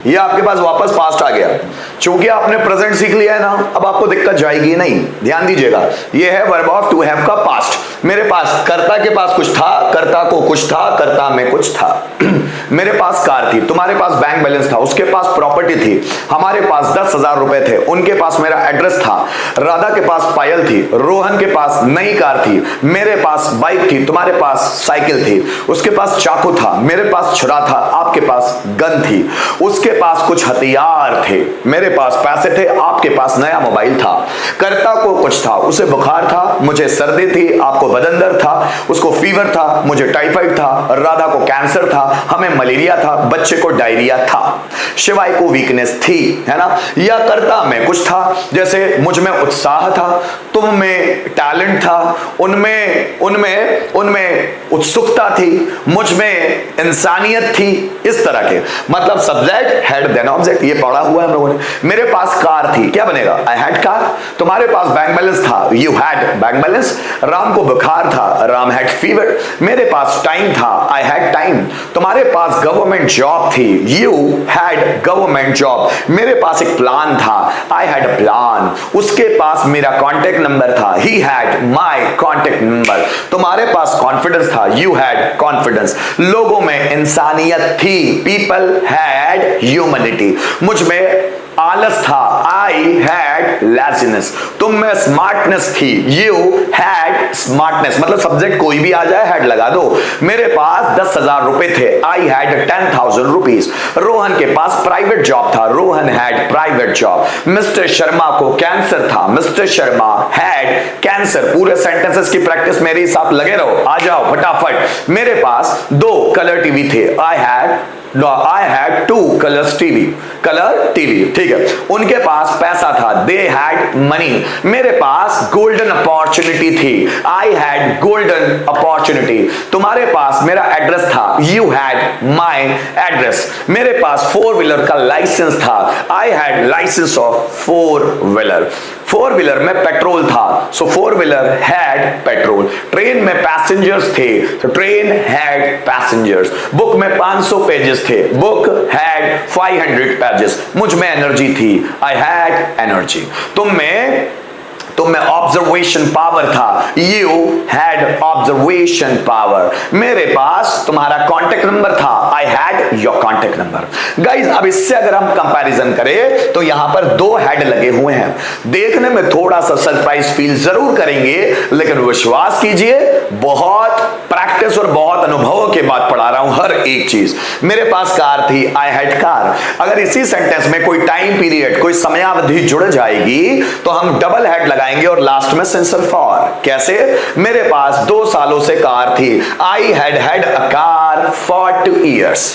ये आपके पास वापस पास्ट आ गया। चूंकि आपने प्रेजेंट सीख लिया है ना, अब आपको दिक्कत जाएगी नहीं। ध्यान दीजिएगा, ये है वर्ब ऑफ टू हैव का पास्ट। मेरे पास, कर्ता के पास कुछ था, कर्ता को कुछ था, कर्ता में कुछ था। मेरे पास कार थी, तुम्हारे पास बैंक बैलेंस था, उसके पास प्रॉपर्टी थी, हमारे पास 10,000 रुपए थे, उनके पास मेरा एड्रेस था, राधा के पास पायल थी, रोहन के पास नई कार थी, मेरे पास बाइक थी, तुम्हारे पास साइकिल थी, उसके पास चाकू था, मेरे पास छुरा था, आपके पास गन थी, उसके पास कुछ हथियार थे, मेरे पास पैसे थे, आपके पास नया मोबाइल था। कर्ता को कुछ था, उसे बुखार था, मुझे सर्दी थी, आपको बदन दर्द था, उसको फीवर था, मुझे टाइफाइड था, राधा को कैंसर था, हमें मलेरिया था, बच्चे को डायरिया था, शिवाय को वीकनेस थी, है ना। या कर्ता में कुछ था, जैसे मुझ में उत्साह था, तुम में टैलेंट था, उनमें उनमें उनमें उत्सुकता थी, मुझ में इंसानियत थी, इस तरह के। मतलब सब्जेक्ट हेड देन ऑब्जेक्ट, ये पढ़ा हुआ है हम लोगों ने। मेरे पास कार थी, क्या बनेगा? I had car. तुम्हारे पास बैंक बैलेंस था, you had bank balance. Ram को बुखार था, राम हैड फीवर। मेरे पास टाइम था, आई हैड टाइम। तुम्हारे पास गवर्नमेंट जॉब थी, यू हैड गवर्नमेंट जॉब। मेरे पास एक प्लान था, आई हैड अ प्लान। उसके पास मेरा कॉन्टेक्ट नंबर था, he had my contact number. तुम्हारे पास कॉन्फिडेंस था, यू हैड कॉन्फिडेंस। लोगों में इंसानियत थी, पीपल हैड ह्यूमैनिटी। मुझ में आलस था, आई हैड लेजीनेस। तुम में स्मार्टनेस थी, यू हैड स्मार्टनेस। मतलब सब्जेक्ट कोई भी आ जाए हेड लगा दो। मेरे पास 10,000 रुपए थे, आई हैड 10,000 रुपीज। रोहन के पास प्राइवेट जॉब था, Rohan had private job. Mister Sharma को कैंसर था, मिस्टर शर्मा हैड कैंसर। पूरे सेंटेंसेस की प्रैक्टिस मेरे साथ लगे रहो, आ जाओ फटाफट। मेरे पास 2 कलर टीवी थे, I had 2 Colors TV, colour TV, ठीक है। उनके पास पैसा था, दे हैड मनी। मेरे पास गोल्डन अपॉर्चुनिटी थी, आई हैड गोल्डन अपॉर्चुनिटी। तुम्हारे पास मेरा एड्रेस था, यू हैड माई एड्रेस। मेरे पास 4 व्हीलर का लाइसेंस था, I had license of 4 wheeler. 4 wheeler में पेट्रोल था, so 4 wheeler had petrol. Train में पैसेंजर्स थे, तो ट्रेन हैड पैसेंजर्स। बुक में 500 पेजेस थे, बुक हैड 500 पेजेस। मुझ में एनर्जी थी, आई हैड एनर्जी। तुम में ऑब्जर्वेशन पावर था, यू हैड ऑब्जर्वेशन पावर। मेरे पास तुम्हारा कॉन्टेक्ट नंबर था, I had your contact number. Guys, अब इससे अगर हम कंपैरिजन करें तो यहां पर 2 हेड लगे हुए हैं। देखने में थोड़ा सा सरप्राइज फील जरूर करेंगे, लेकिन विश्वास कीजिए बहुत प्रैक्टिस और बहुत अनुभवों के बाद पढ़ा रहा हूं हर एक चीज। मेरे पास कार थी, आई हैड कार। अगर इसी सेंटेंस में कोई टाइम पीरियड, कोई समयावधि जुड़ जाएगी तो हम डबल हेड लगाएंगे और लास्ट में सेंसर फॉर। कैसे? मेरे पास 2 सालों से कार थी, I had a car for 2 years।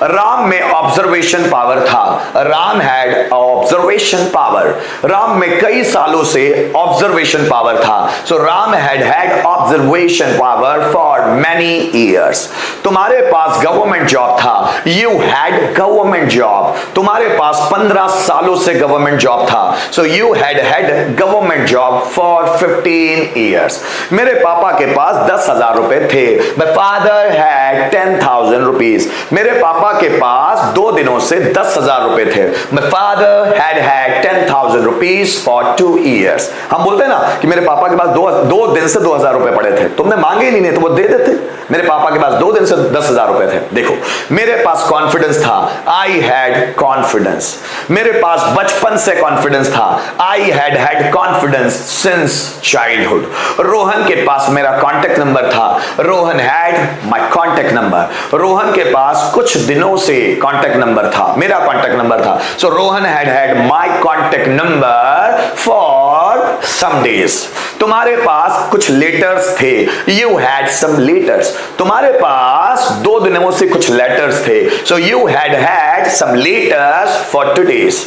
Ram में ऑब्जर्वेशन पावर था, Ram had observation power. Ram में कई सालों से ऑब्जर्वेशन पावर था, so Ram had observation power for many years. तुम्हारे पास गवर्नमेंट जॉब था, यू हैड गवर्नमेंट जॉब। तुम्हारे पास 15 सालों से गवर्नमेंट जॉब था, so you had government job for 15 years. मेरे पापा के पास 10,000 रुपए थे, माय फादर हैड 10,000 रुपीज। मेरे पापा के पास 2 दिनों से 10,000 रुपए थे, my father had 10,000 rupees for 2 years। हम बोलते हैं ना कि मेरे पापा के पास 2 दिन से 2,000 रुपए पड़े थे, तुमने मांगे ही नहीं तो वो दे देते। मेरे पापा के पास 2 दिन से 10,000 रुपए थे। देखो, मेरे पास कॉन्फिडेंस था, आई हैड कॉन्फिडेंस। मेरे पास बचपन से कॉन्फिडेंस था, I had confidence since childhood. Rohan के पास मेरा कॉन्टेक्ट नंबर था, Rohan had my contact number. Rohan के पास कुछ दिनों से कॉन्टेक्ट नंबर था, मेरा कॉन्टेक्ट नंबर था, so Rohan had my contact number for some days. तुम्हारे पास कुछ लेटर्स थे, यू हैड सम लेटर्स। तुम्हारे पास 2 दिनों से कुछ लेटर्स थे, so you had some letters for 2 days।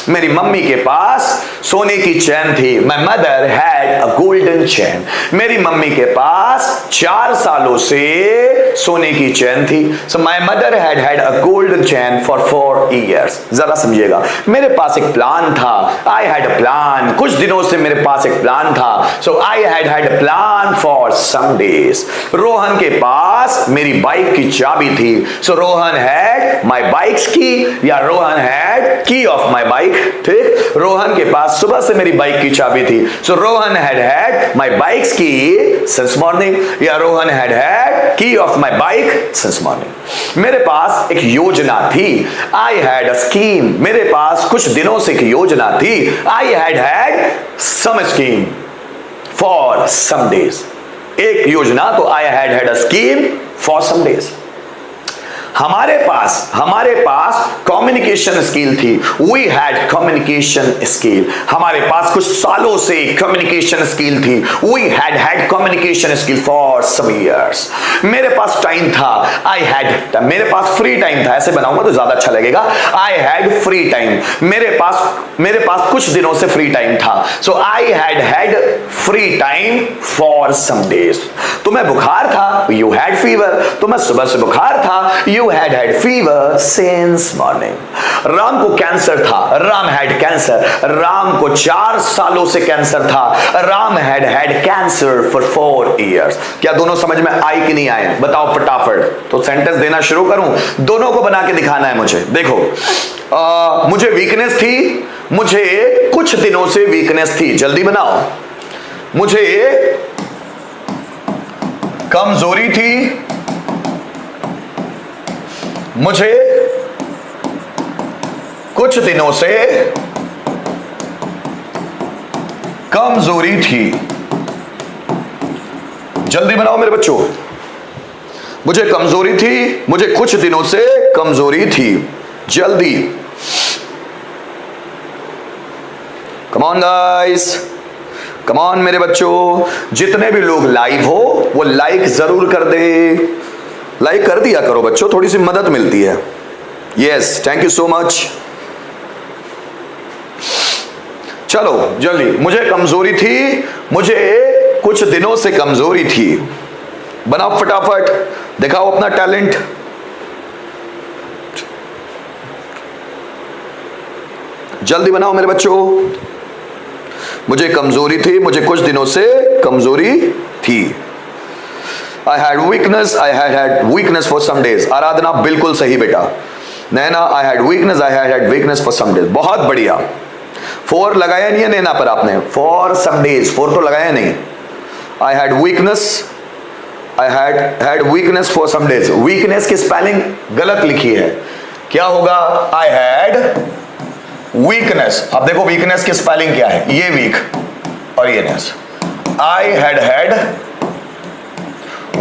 मेरी मम्मी के पास सोने की चैन थी, my mother had a golden chain. मेरी मम्मी के पास 4 सालों से सोने की चैन थी, so my mother had a golden chain for 4 years। जरा समझिएगा, मेरे पास एक प्लान था, आई हैड अ प्लान। कुछ दिनों से मेरे पास एक प्लान था। So I had a plan for some days. Rohan के पास मेरी बाइक की चाबी थी। So Rohan had my bikes key, या Rohan had key of my bike. ठीक, रोहन के पास सुबह से मेरी बाइक की चाबी थी। So Rohan had my bikes key since morning, या Rohan had key of my bike since morning. मेरे पास एक योजना थी। I had a scheme. मेरे पास कुछ दिनों से एक योजना थी। I had some scheme for some days. एक योजना, तो I had a scheme for some days. हमारे पास कम्युनिकेशन स्किल थी। We had communication skill. हमारे पास कुछ सालों से कम्युनिकेशन स्किल थी। We had communication skill for some years. मेरे पास टाइम था। मेरे पास फ्री टाइम था। ऐसे बनाऊंगा तो ज्यादा अच्छा लगेगा। I had free time. मेरे पास कुछ दिनों से फ्री टाइम था। So I had free time for some days. तुम्हें बुखार था, यू हैड फीवर। तुम्हें सुबह से बुखार था, you had fever since morning. Ram को कैंसर था, राम हैड कैंसर। राम को 4 सालों से कैंसर था। Ram had cancer for 4 years. क्या दोनों समझ में आए कि नहीं आए? बताओ फटाफट। तो सेंटेंस देना शुरू करूं, दोनों को बना के दिखाना है मुझे। देखो, मुझे वीकनेस थी, मुझे कुछ दिनों से वीकनेस थी। जल्दी बनाओ। मुझे कमजोरी थी, मुझे कुछ दिनों से कमजोरी थी। जल्दी बनाओ मेरे बच्चों। मुझे कमजोरी थी, मुझे कुछ दिनों से कमजोरी थी। जल्दी। कम ऑन गाइस, कम ऑन मेरे बच्चों। जितने भी लोग लाइव हो वो लाइक जरूर कर दे। लाइक कर दिया करो बच्चों, थोड़ी सी मदद मिलती है। Yes, thank you so much. चलो जल्दी। मुझे कमजोरी थी, मुझे कुछ दिनों से कमजोरी थी। बनाओ फटाफट, दिखाओ अपना टैलेंट। जल्दी बनाओ मेरे बच्चों। मुझे कमजोरी थी, मुझे कुछ दिनों से कमजोरी थी। I had weakness for some days। आराधना बिल्कुल सही बेटा। नैना, I had weakness for some days। बहुत बढ़िया। 4 लगाया नहीं है नैना पर आपने। for some days 4 तो लगाया नहीं। I had weakness for some days। weakness की स्पेलिंग गलत लिखी है। क्या होगा? I had weakness। अब देखो weakness की स्पेलिंग क्या है। ये weak और ये ness। I had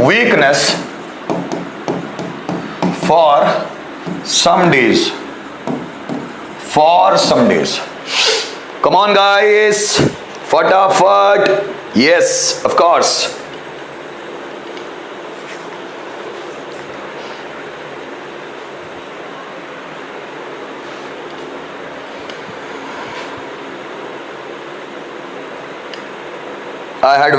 weakness for some days। Come on guys, फटाफट। yes, of course। I had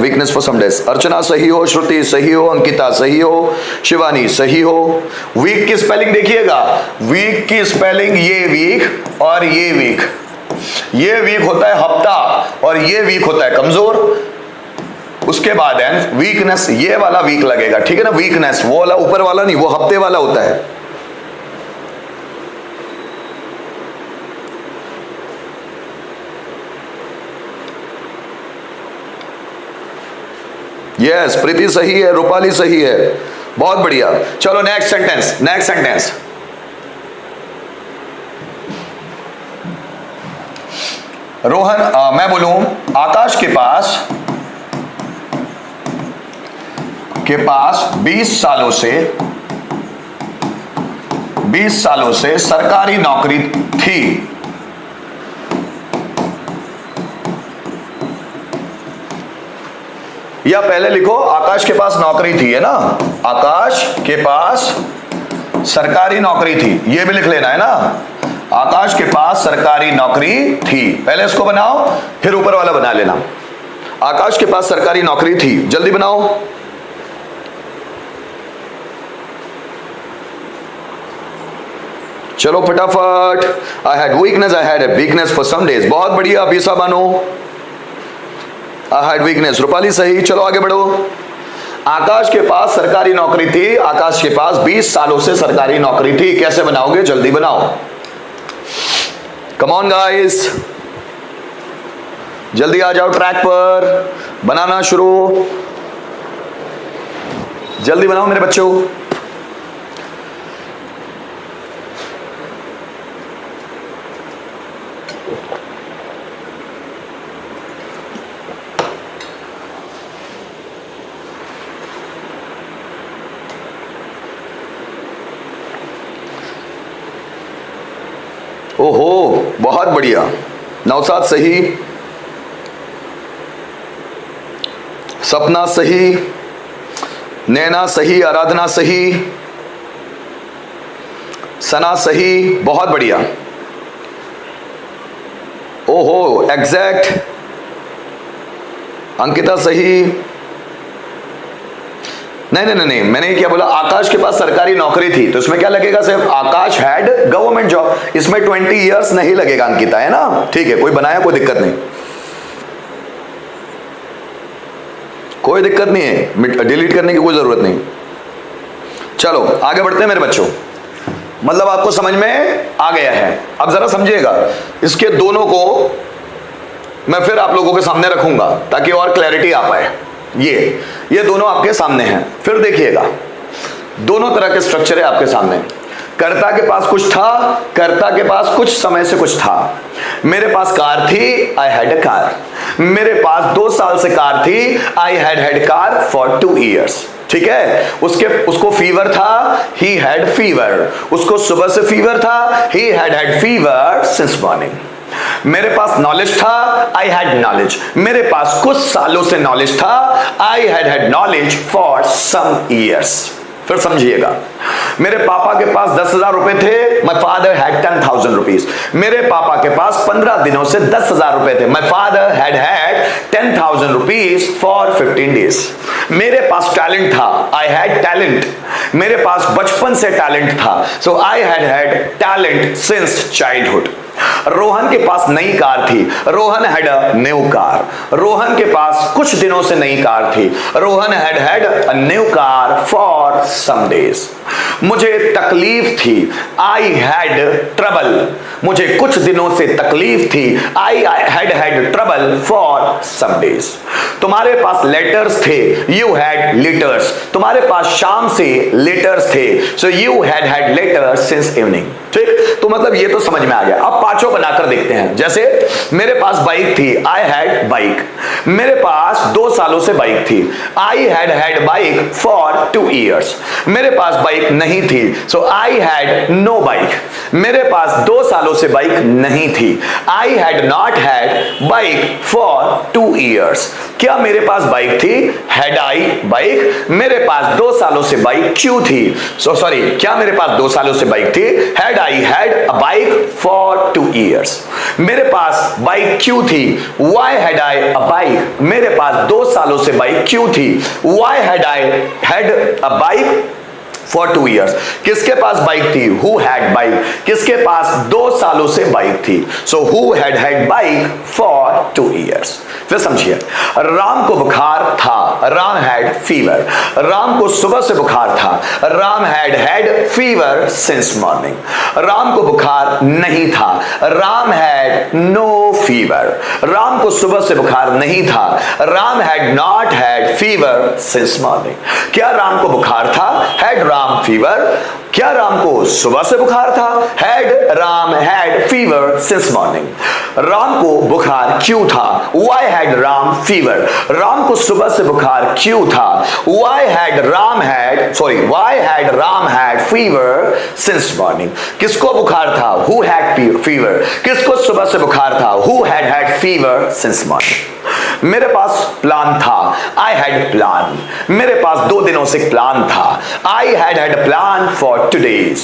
weakness for some days। अर्चना सही हो, श्रुति सही हो, अंकिता सही हो, शिवानी सही हो। वीक की स्पेलिंग देखिएगा। वीक की स्पेलिंग ये वीक और ये वीक। ये वीक होता है हफ्ता और ये वीक होता है कमजोर। उसके बाद है वीकनेस, ये वाला वीक लगेगा, ठीक है ना। वीकनेस वो वाला ऊपर वाला नहीं, वो हफ्ते वाला होता है। यस, प्रीति सही है, रूपाली सही है, बहुत बढ़िया। चलो नेक्स्ट सेंटेंस। रोहन, मैं बोलूं, आकाश के पास 20 सालों से सरकारी नौकरी थी। या पहले लिखो आकाश के पास नौकरी थी, है ना। आकाश के पास सरकारी नौकरी थी, ये भी लिख लेना है ना। आकाश के पास सरकारी नौकरी थी। पहले इसको बनाओ, फिर ऊपर वाला बना लेना। आकाश के पास सरकारी नौकरी थी। जल्दी बनाओ। चलो फटाफट। I had weakness for some days. बहुत बढ़िया, बीसा बानो। Hard weakness. रूपाली सही, चलो आगे बढ़ो। आकाश के पास सरकारी नौकरी थी, आकाश के पास 20 सालों से सरकारी नौकरी थी। कैसे बनाओगे, जल्दी बनाओ, कम ऑन गाइस, जल्दी आ जाओ ट्रैक पर, बनाना शुरू, जल्दी बनाओ मेरे बच्चों। ओहो बहुत बढ़िया, नौसाद सही, सपना सही, नैना सही, आराधना सही, सना सही, बहुत बढ़िया। ओहो एग्जैक्ट, अंकिता सही। नहीं, मैंने क्या बोला, आकाश के पास सरकारी नौकरी थी, तो इसमें क्या लगेगा, सिर्फ आकाश हैड गवर्नमेंट जॉब, इसमें 20 इयर्स नहीं लगेगा अंकिता, है ना, ठीक है, कोई बनाया, कोई दिक्कत नहीं, कोई दिक्कत नहीं है, डिलीट करने की कोई जरूरत नहीं। चलो आगे बढ़ते हैं मेरे बच्चों, मतलब आपको समझ में आ गया है। अब जरा समझिएगा, इसके दोनों को मैं फिर आप लोगों के सामने रखूंगा ताकि और क्लैरिटी आ पाए। ये दोनों आपके सामने हैं, फिर देखिएगा, दोनों तरह के स्ट्रक्चर है आपके सामने। कर्ता के पास कुछ था, कर्ता के पास कुछ समय से कुछ था। मेरे पास कार थी, आई हैड अ कार। मेरे पास 2 साल से कार थी, I had car for 2 years। ठीक है, उसको फीवर था, ही हैड फीवर। उसको सुबह से फीवर था, he had fever since morning. मेरे पास नॉलेज था, आई हैड नॉलेज। मेरे पास कुछ सालों से नॉलेज था, I had knowledge for some years. फिर समझिएगा, मेरे पापा के पास 10,000 रुपए थे, माई फादर हैड 10,000 रुपीज। मेरे पापा के पास 15 दिनों से 10,000 रुपए थे, my father had 10,000 rupees for 15 days। मेरे पास टैलेंट था, आई हैड टैलेंट। मेरे पास बचपन से टैलेंट था, so I had talent since childhood. Rohan के पास नई कार थी, Rohan had a new car. Rohan के पास कुछ दिनों से नई कार थी, Rohan had a new car for some days. मुझे तकलीफ थी, आई हैड ट्रबल। मुझे कुछ दिनों से तकलीफ थी, I had trouble for some days. तुम्हारे पास लेटर्स थे, यू हैड लेटर्स। तुम्हारे पास शाम से लेटर्स थे, so you had letters since evening. ठीक, तो मतलब ये तो समझ में आ गया। अब पांचों बनाकर देखते हैं। जैसे मेरे पास बाइक थी, आई हैड बाइक। मेरे पास 2 सालों से बाइक थी, I had bike for 2 years। मेरे पास बाइक नहीं थी, सो आई हैड नो बाइक। मेरे पास 2 सालों से बाइक नहीं थी, I had not had bike for 2 years। क्या मेरे पास बाइक थी, हैड आई बाइक। मेरे पास 2 सालों से बाइक क्यों थी, क्या मेरे पास 2 सालों से बाइक थी, had I had a bike for 2 years। मेरे पास बाइक क्यों थी, why had I a bike. मेरे पास 2 सालों से बाइक क्यों थी, why had I had a bike for 2 years। किसके पास बाइक थी, हु हैड बाइक। किसके पास 2 सालों से बाइक थी, so who had bike for 2 years। फिर समझिए, राम को बुखार था, राम हैड फीवर। राम को सुबह से बुखार था, Ram had fever since morning. Ram को बुखार नहीं था, Ram had no fever. Ram को सुबह से बुखार नहीं था, Ram had not had fever since morning. क्या राम को बुखार था, हैड राम फीवर। क्या राम को सुबह से बुखार था, had Ram had fever since morning. Ram को बुखार क्यों था, why had Ram fever. Ram को सुबह से बुखार क्यों था, why had Ram had fever since morning. किसको बुखार था, who had फीवर। किसको सुबह से बुखार था, who had fever since morning. मेरे पास प्लान था, आई हैड प्लान। मेरे पास 2 दिनों से प्लान था, I had plan for 2 days।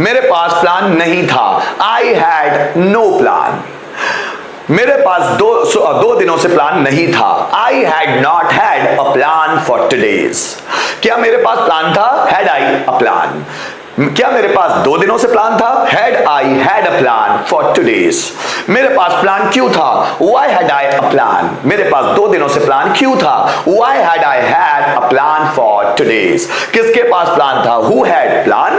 मेरे पास प्लान नहीं था, आई हैड नो प्लान। मेरे पास 2 दिनों से प्लान नहीं था, I had not had a plan for 2 days। क्या मेरे पास प्लान था, हैड आई अ प्लान। क्या मेरे पास 2 दिनों से प्लान था? Had I had a plan for 2 days? मेरे पास प्लान क्यों था? Why had I a plan? मेरे पास 2 दिनों से प्लान क्यों था? Why had I had a plan for 2 days? किसके पास प्लान था? Who had plan?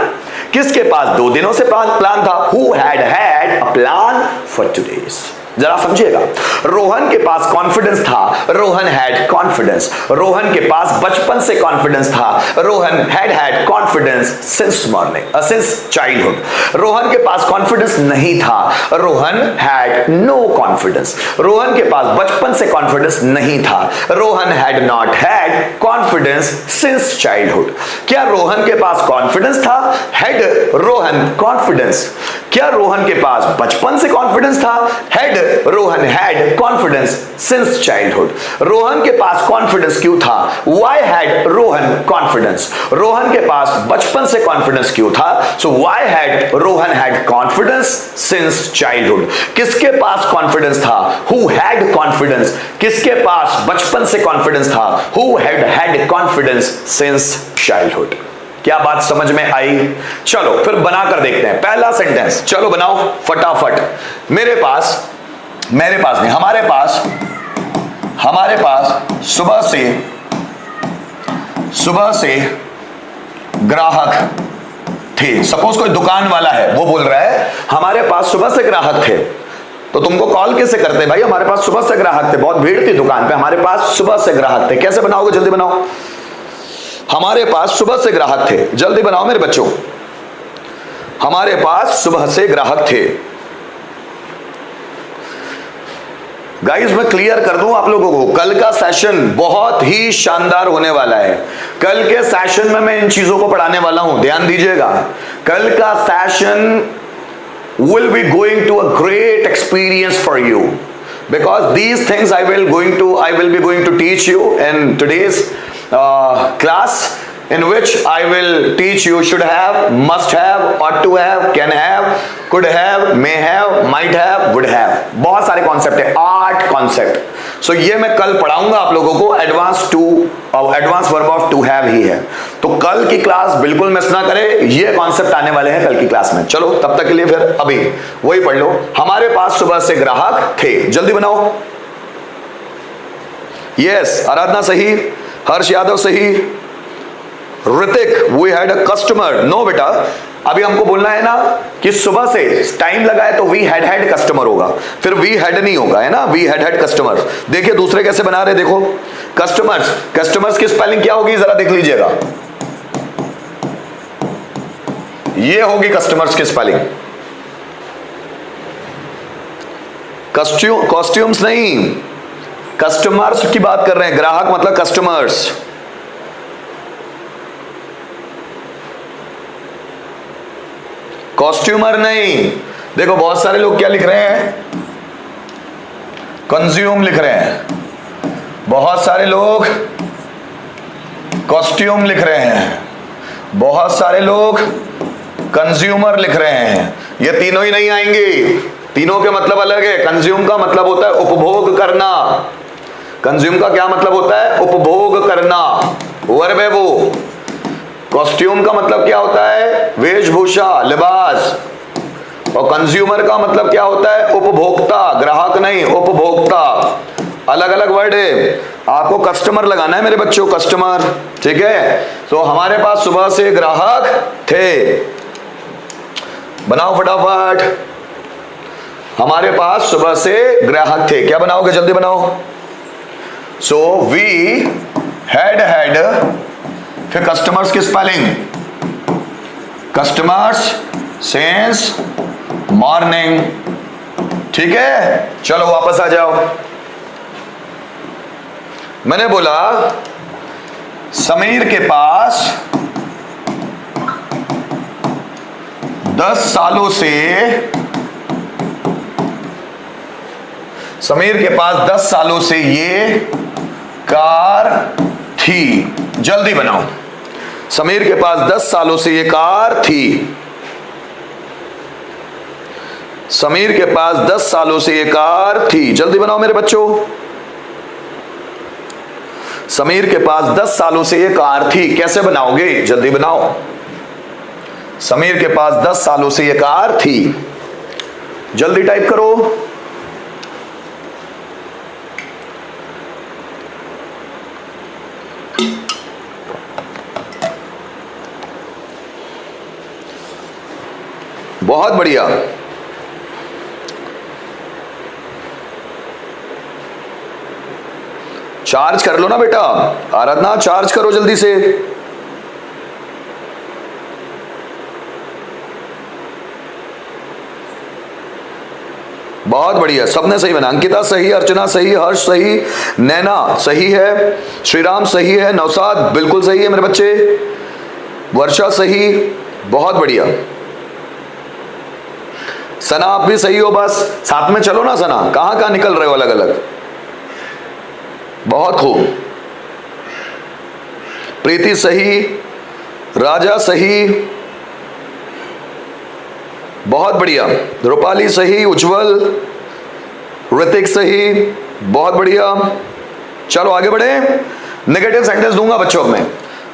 किसके पास 2 दिनों से प्लान था? Who had had a plan for 2 days? जरा समझिएगा। रोहन के पास कॉन्फिडेंस था, रोहन हैड कॉन्फिडेंस। रोहन के पास बचपन से कॉन्फिडेंस था, Rohan had confidence since morning, since childhood. Rohan के पास कॉन्फिडेंस नहीं था, Rohan had no confidence. Rohan के पास बचपन से कॉन्फिडेंस नहीं था, Rohan had not had confidence since childhood. क्या रोहन के पास कॉन्फिडेंस था? Had Rohan confidence. क्या रोहन के पास बचपन से कॉन्फिडेंस था? Had Rohan had confidence since childhood. Rohan के पास कॉन्फिडेंस क्यों था? Why had Rohan confidence? Rohan के पास बचपन से कॉन्फिडेंस क्यों था? So why had Rohan had confidence since childhood. किसके पास कॉन्फिडेंस था? Who had confidence. किसके पास बचपन से कॉन्फिडेंस था? Who had confidence since childhood. क्या बात समझ में आई? चलो फिर बनाकर देखते हैं। पहला सेंटेंस चलो बनाओ फटाफट। मेरे पास नहीं, हमारे पास सुबह से ग्राहक थे। सपोज कोई दुकान वाला है, वो बोल रहा है हमारे पास सुबह से ग्राहक थे। तो तुमको कॉल कैसे करते? भाई हमारे पास सुबह से ग्राहक थे, बहुत भीड़ थी दुकान पे, हमारे पास सुबह से ग्राहक थे। कैसे बनाओगे? जल्दी बनाओ। हमारे पास सुबह से ग्राहक थे, जल्दी बनाओ मेरे बच्चों। हमारे पास सुबह से ग्राहक थे। गाइस मैं क्लियर कर दूं आप लोगों को, कल का सेशन बहुत ही शानदार होने वाला है। कल के सेशन में मैं इन चीजों को पढ़ाने वाला हूं, ध्यान दीजिएगा। कल का session will be going to a great experience for you, because these things I will be going to teach you in today's class, in which I will teach you should have, must have, ought to have, can have, could have, may have, might have, would have। बहुत सारे concept है, 8 concept. सो ये मैं कल पढ़ाऊंगा आप लोगों को। Advance verb of to have ही है, तो कल की क्लास बिल्कुल मिस ना करें। ये कॉन्सेप्ट आने वाले हैं कल की क्लास में। चलो तब तक के लिए फिर अभी वही पढ़ लो। हमारे पास सुबह से ग्राहक थे, जल्दी बनाओ। यस, आराधना सही, हर्ष यादव सही, Hrithik we had a customer. No बेटा, अभी हमको बोलना है ना कि सुबह से टाइम लगा है तो वी हैड कस्टमर होगा, फिर वी हैड नहीं होगा, है ना। We had customer. देखिए दूसरे कैसे बना रहे, देखो कस्टमर्स की स्पेलिंग क्या होगी जरा देख लीजिएगा। ये होगी कस्टमर्स की स्पेलिंग, कॉस्ट्यूम्स नहीं, कस्टमर्स की बात कर रहे हैं। ग्राहक मतलब कस्टमर्स। कॉस्ट्यूमर नहीं। देखो बहुत सारे लोग क्या लिख रहे हैं, कंज्यूम लिख रहे हैं। बहुत सारे लोग कॉस्ट्यूम लिख रहे हैं, बहुत सारे लोग कंज्यूमर लिख रहे हैं। ये तीनों ही नहीं आएंगे, तीनों के मतलब अलग है। कंज्यूम का मतलब होता है उपभोग करना। कंज्यूम का क्या मतलब होता है? उपभोग करना, वर्ब है वो। कॉस्ट्यूम का मतलब क्या होता है? वेशभूषा, लिबास। और कंज्यूमर का मतलब क्या होता है? उपभोक्ता, ग्राहक नहीं, उपभोक्ता। अलग अलग वर्ड है। आपको कस्टमर लगाना है मेरे बच्चों, कस्टमर, ठीक है। तो हमारे पास सुबह से ग्राहक थे, बनाओ फटाफट। हमारे पास सुबह से ग्राहक थे, क्या बनाओगे? जल्दी बनाओ। सो वी हैड, फिर कस्टमर्स की स्पेलिंग, कस्टमर्स सिंस मॉर्निंग, ठीक है। चलो वापस आ जाओ। मैंने बोला समीर के पास 10 सालों से, समीर के पास 10 सालों से ये कार थी। जल्दी बनाओ। समीर के पास 10 सालों से ये कार थी। समीर के पास 10 सालों से ये कार थी। जल्दी बनाओ मेरे बच्चों। समीर के पास 10 सालों से ये कार थी। कैसे बनाओगे? जल्दी बनाओ। समीर के पास 10 सालों से ये कार थी। जल्दी टाइप करो। बहुत बढ़िया। चार्ज कर लो ना बेटा, आराधना चार्ज करो जल्दी से। बहुत बढ़िया, सबने सही बना। अंकिता सही, अर्चना सही, हर्ष सही, नैना सही है, श्रीराम सही है, नौसाद बिल्कुल सही है मेरे बच्चे, वर्षा सही, बहुत बढ़िया। सना आप भी सही हो, बस साथ में चलो ना। सना कहां कहां निकल रहे हो अलग अलग, बहुत खूब। प्रीति सही, राजा सही, बहुत बढ़िया। रूपाली सही, उज्जवल, ऋतिक सही, बहुत बढ़िया। चलो आगे बढ़े। नेगेटिव सेंटेंस दूंगा बच्चों में,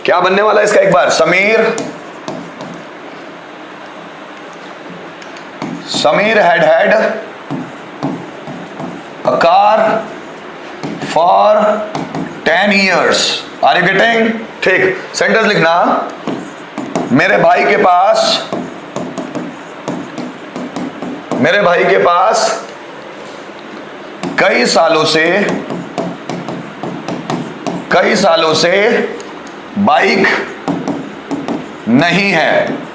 क्या बनने वाला है इसका एक बार। Sameer had a car for 10 years। Are you getting? ठीक, सेंटेंस लिखना। मेरे भाई के पास कई सालों से बाइक नहीं है।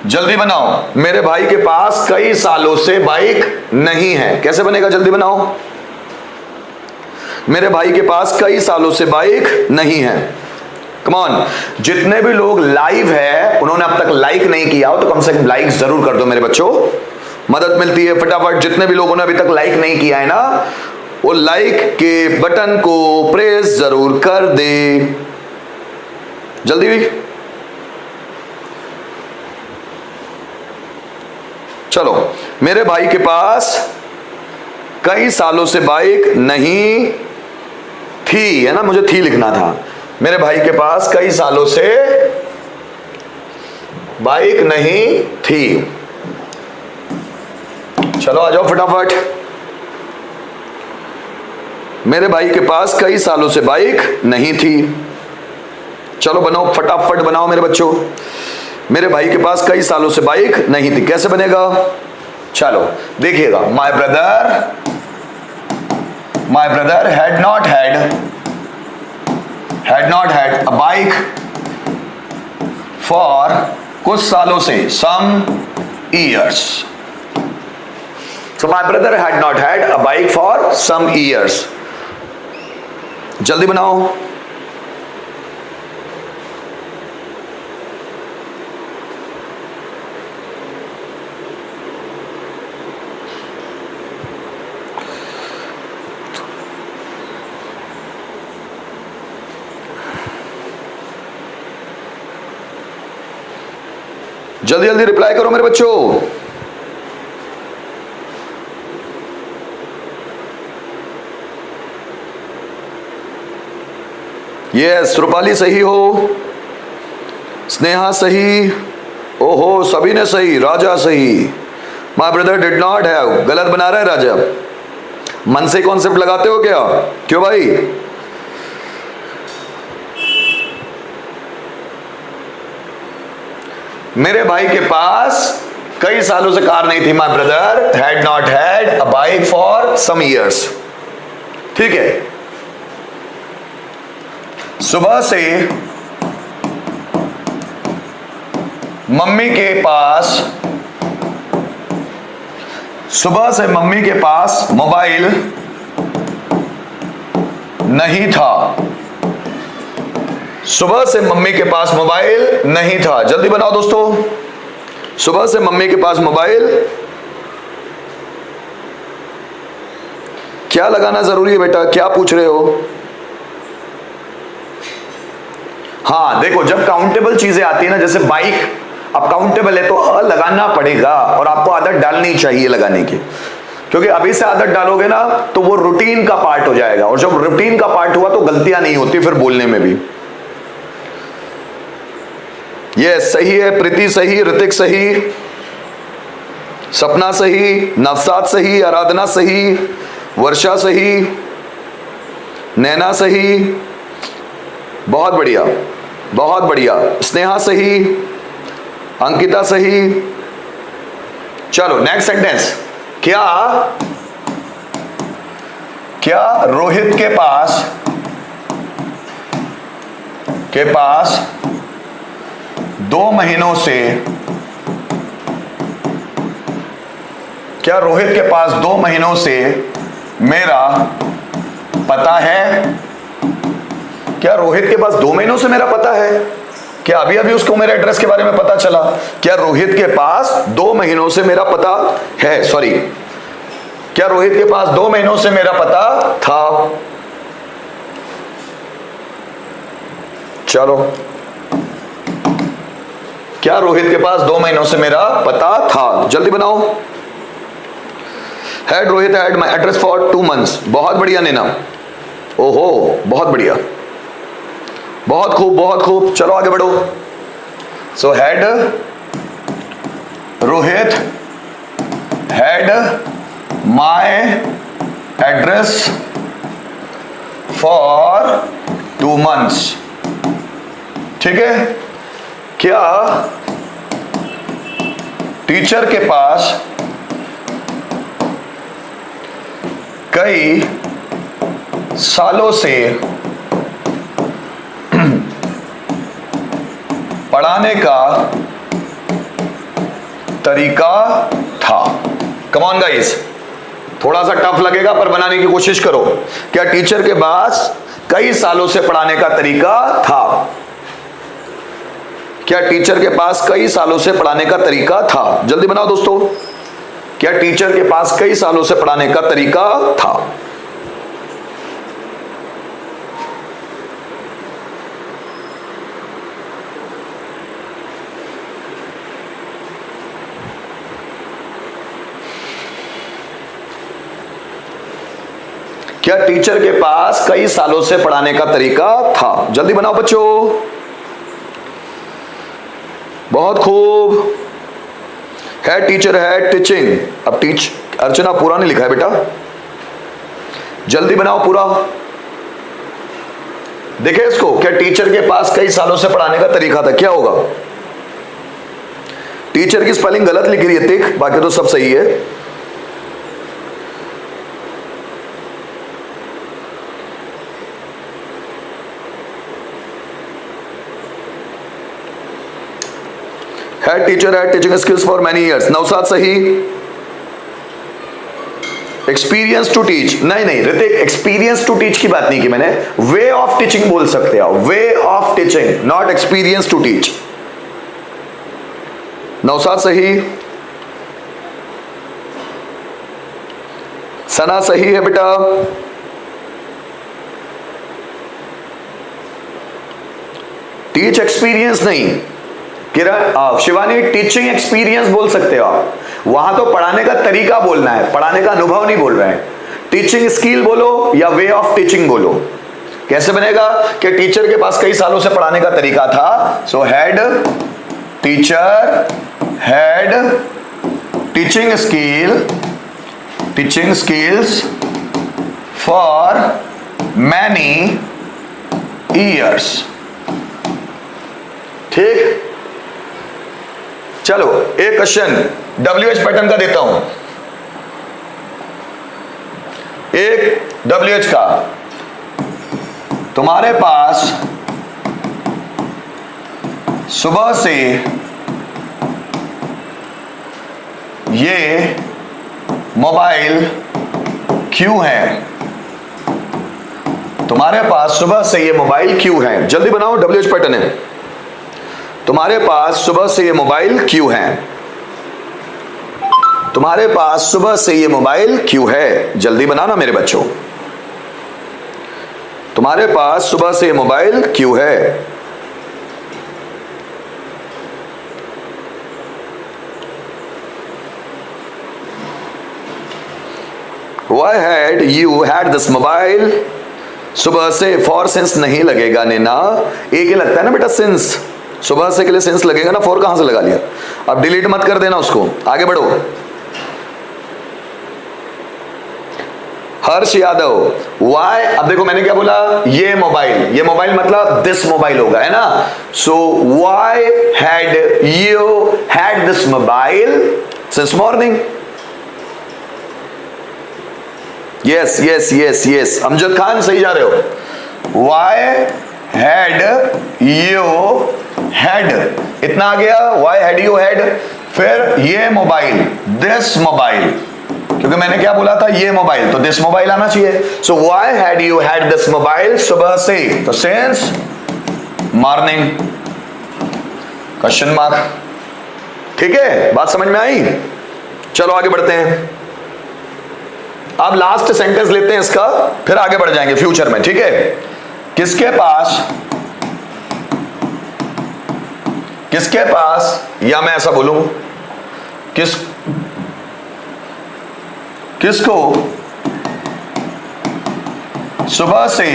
जल्दी बनाओ। मेरे भाई के पास कई सालों से बाइक नहीं है। कैसे बनेगा, जल्दी बनाओ। मेरे भाई के पास कई सालों से बाइक नहीं है। कम ऑन, जितने भी लोग लाइव है उन्होंने अब तक लाइक नहीं किया हो तो कम से कम लाइक जरूर कर दो मेरे बच्चों, मदद मिलती है। फटाफट, जितने भी लोगों ने अभी तक लाइक नहीं किया है ना, वो लाइक के बटन को प्रेस जरूर कर दे। जल्दी भी चलो। मेरे भाई के पास कई सालों से बाइक नहीं थी, है ना, मुझे थी लिखना था। मेरे भाई के पास कई सालों से बाइक नहीं थी। चलो आ जाओ फटाफट। मेरे भाई के पास कई सालों से बाइक नहीं थी। चलो बनाओ, फटाफट बनाओ मेरे बच्चों। मेरे भाई के पास कई सालों से बाइक नहीं थी, कैसे बनेगा? चलो देखिएगा। My brother had not had a bike for कुछ सालों से, some years। So my brother had not had a bike for some years। जल्दी बनाओ। जल्दी जल्दी रिप्लाई करो मेरे बच्चों। यस, रूपाली सही हो, स्नेहा सही, ओहो सभी ने सही, राजा सही। My brother did not have, गलत बना रहा है राजा। मन से कॉन्सेप्ट लगाते हो क्या? क्यों भाई? मेरे भाई के पास कई सालों से कार नहीं थी। My brother had not had a bike for some years. ठीक है। सुबह से मम्मी के पास मोबाइल नहीं था। सुबह से मम्मी के पास मोबाइल नहीं था। जल्दी बनाओ दोस्तों। सुबह से मम्मी के पास मोबाइल, क्या लगाना जरूरी है बेटा? क्या पूछ रहे हो? हाँ देखो, जब काउंटेबल चीजें आती है ना, जैसे बाइक अब काउंटेबल है तो अ लगाना पड़ेगा और आपको आदत डालनी चाहिए लगाने की, क्योंकि अभी से आदत डालोगे ना तो वो रूटीन का पार्ट हो जाएगा, और जब रूटीन का पार्ट हुआ तो गलतियां नहीं होती फिर बोलने में भी। ये सही है। प्रीति सही, ऋतिक सही, सपना सही, नवसाद सही, आराधना सही, वर्षा सही, नैना सही, बहुत बढ़िया बहुत बढ़िया, स्नेहा सही, अंकिता सही। चलो नेक्स्ट सेंटेंस। क्या रोहित के पास 2 महीनों से, क्या रोहित के पास 2 महीनों से मेरा पता है? क्या रोहित के पास 2 महीनों से मेरा पता है? क्या अभी अभी उसको मेरे एड्रेस के बारे में पता चला? क्या रोहित के पास 2 महीनों से मेरा पता है? सॉरी, क्या रोहित के पास 2 महीनों से मेरा पता था? चलो, क्या रोहित के पास 2 महीनों से मेरा पता था? जल्दी बनाओ। Had Rohit had my address for 2 months। बहुत बढ़िया नैना, ओहो बहुत बढ़िया, बहुत खूब बहुत खूब। चलो आगे बढ़ो। So had Rohit had my address for 2 months। ठीक है। क्या टीचर के पास कई सालों से पढ़ाने का तरीका था? कम ऑन गाइस, थोड़ा सा टफ लगेगा पर बनाने की कोशिश करो। क्या टीचर के पास कई सालों से पढ़ाने का तरीका था? क्या टीचर के पास कई सालों से पढ़ाने का तरीका था? जल्दी बनाओ दोस्तों। क्या टीचर के पास कई सालों से पढ़ाने का तरीका था? क्या टीचर के पास कई सालों से पढ़ाने का तरीका था? जल्दी बनाओ बच्चों। बहुत खूब। है टीचर है टीचिंग। अब टीच अर्चना पूरा नहीं लिखा है बेटा, जल्दी बनाओ पूरा। देखे इसको। क्या टीचर के पास कई सालों से पढ़ाने का तरीका था? क्या होगा? टीचर की स्पेलिंग गलत लिख रही है तिक, बाकी तो सब सही है। Had teacher had teaching skills for many years। नवसाद सही। एक्सपीरियंस टू टीच, नहीं ऋतिक, एक्सपीरियंस टू टीच की बात नहीं की मैंने, वे ऑफ टीचिंग बोल सकते हो, way of teaching, not experience to teach. Nawsad सही। सना सही है बेटा। टीच एक्सपीरियंस नहीं। किरण, शिवानी टीचिंग एक्सपीरियंस बोल सकते हो आप, वहां तो पढ़ाने का तरीका बोलना है, पढ़ाने का अनुभव नहीं बोल रहे हैं। टीचिंग स्किल बोलो या वे ऑफ टीचिंग बोलो। कैसे बनेगा? कि टीचर के पास कई सालों से पढ़ाने का तरीका था। So had teacher had teaching skills for many years. ठीक। चलो एक क्वेश्चन WH पैटर्न का देता हूं, एक WH का। तुम्हारे पास सुबह से ये मोबाइल क्यों है? तुम्हारे पास सुबह से ये मोबाइल क्यों है? जल्दी बनाओ। WH पैटर्न है। तुम्हारे पास सुबह से ये मोबाइल क्यों है? तुम्हारे पास सुबह से ये मोबाइल क्यों है? जल्दी बनाना मेरे बच्चों। तुम्हारे पास सुबह से ये मोबाइल क्यों है? Why had you had this mobile? सुबह से, फॉर सिंस नहीं लगेगा नैना, एक ही लगता है ना बेटा सिंस। सुबह से के लिए सेंस लगेगा ना, फॉर कहां से लगा लिया। अब डिलीट मत कर देना उसको, आगे बढ़ो। हर्ष यादव, वाई, अब देखो मैंने क्या बोला, ये मोबाइल मतलब दिस मोबाइल होगा, है ना। So why had you had this mobile since morning. Yes yes yes yes, Amjad Khan सही जा रहे हो। वाई हैड यू हैड, इतना आ गया, वाई हैड यू हैड। फिर ये मोबाइल, दिस मोबाइल, क्योंकि मैंने क्या बोला था, ये मोबाइल, तो दिस मोबाइल आना चाहिए। So why had you had this mobile, सुबह से, तो सिंस मॉर्निंग, क्वेश्चन मार्क। ठीक है, बात समझ में आई। चलो आगे बढ़ते हैं। अब लास्ट सेंटेंस लेते हैं इसका, फिर आगे बढ़ जाएंगे फ्यूचर में। ठीक है, किसके पास, या मैं ऐसा बोलूं, किसको सुबह से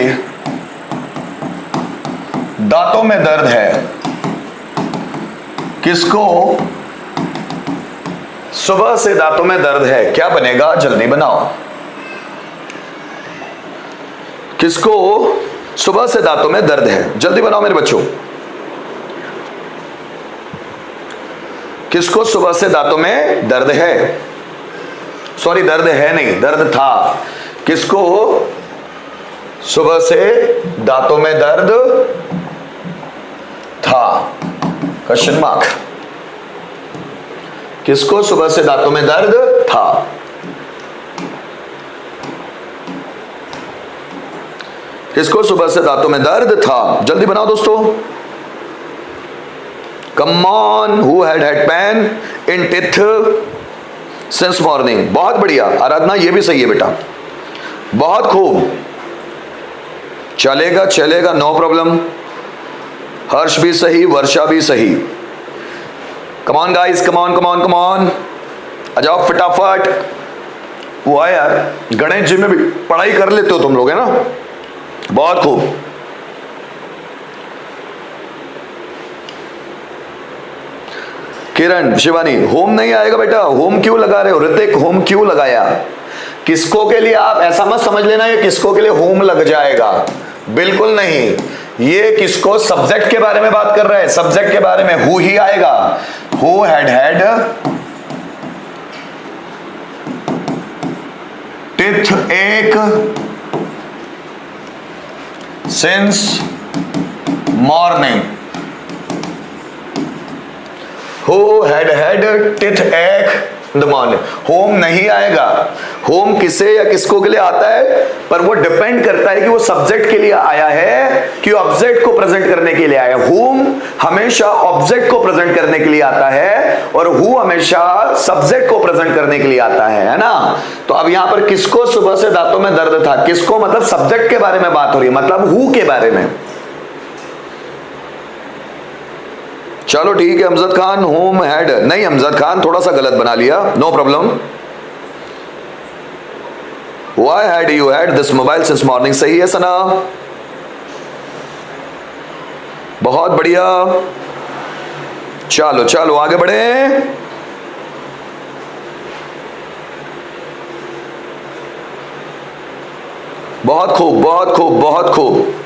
दांतों में दर्द है, किसको सुबह से दांतों में दर्द है, क्या बनेगा, जल्दी बनाओ। किसको सुबह से दांतों में दर्द है, जल्दी बनाओ मेरे बच्चों। किसको सुबह से दांतों में दर्द है, सॉरी दर्द है नहीं, दर्द था। किसको सुबह से दांतों में दर्द था, क्वेश्चन मार्क। किसको सुबह से दांतों में दर्द था। किसको सुबह से दांतों में दर्द था, जल्दी बनाओ दोस्तों। Come on, who had pain in teeth since morning. बहुत बढ़िया आराधना, ये भी सही है बेटा, बहुत खूब, चलेगा चलेगा, नो प्रॉब्लम। हर्ष भी सही, वर्षा भी सही। Come on guys, come on come on come on, आ जाओ फटाफट। वो है यार, गणेश जी में भी पढ़ाई कर लेते हो तुम लोग, है ना, बहुत खूब। किरण, शिवानी, होम नहीं आएगा बेटा, होम क्यों लगा रहे हो। ऋतिक, होम क्यों लगाया, किसको के लिए, आप ऐसा मत समझ लेना ये किसको के लिए होम लग जाएगा, बिल्कुल नहीं। ये किसको, सब्जेक्ट के बारे में बात कर रहा है, सब्जेक्ट के बारे में हु ही आएगा। हु हैड टिथ एक since morning. Who had teeth ache in the morning। Home नहीं आएगा। होम किसे या किसको के लिए आता है, पर वो डिपेंड करता है कि वो सब्जेक्ट के लिए आया है कि ऑब्जेक्ट को प्रेजेंट करने के लिए आया। होम हमेशा ऑब्जेक्ट को प्रेजेंट करने के लिए आता है और हु हमेशा सब्जेक्ट को प्रेजेंट करने के लिए आता है ना। तो अब यहां पर किसको सुबह से दांतों में दर्द था, किसको मतलब सब्जेक्ट के बारे में बात हो रही है, मतलब हु के बारे में। चलो ठीक है, अमजद खान होम हैड, नहीं अमजद खान थोड़ा सा गलत बना लिया, no problem. Why had you had this mobile since morning, सही है सना, बहुत बढ़िया। चलो चलो आगे बढ़े। बहुत खूब बहुत खूब बहुत खूब।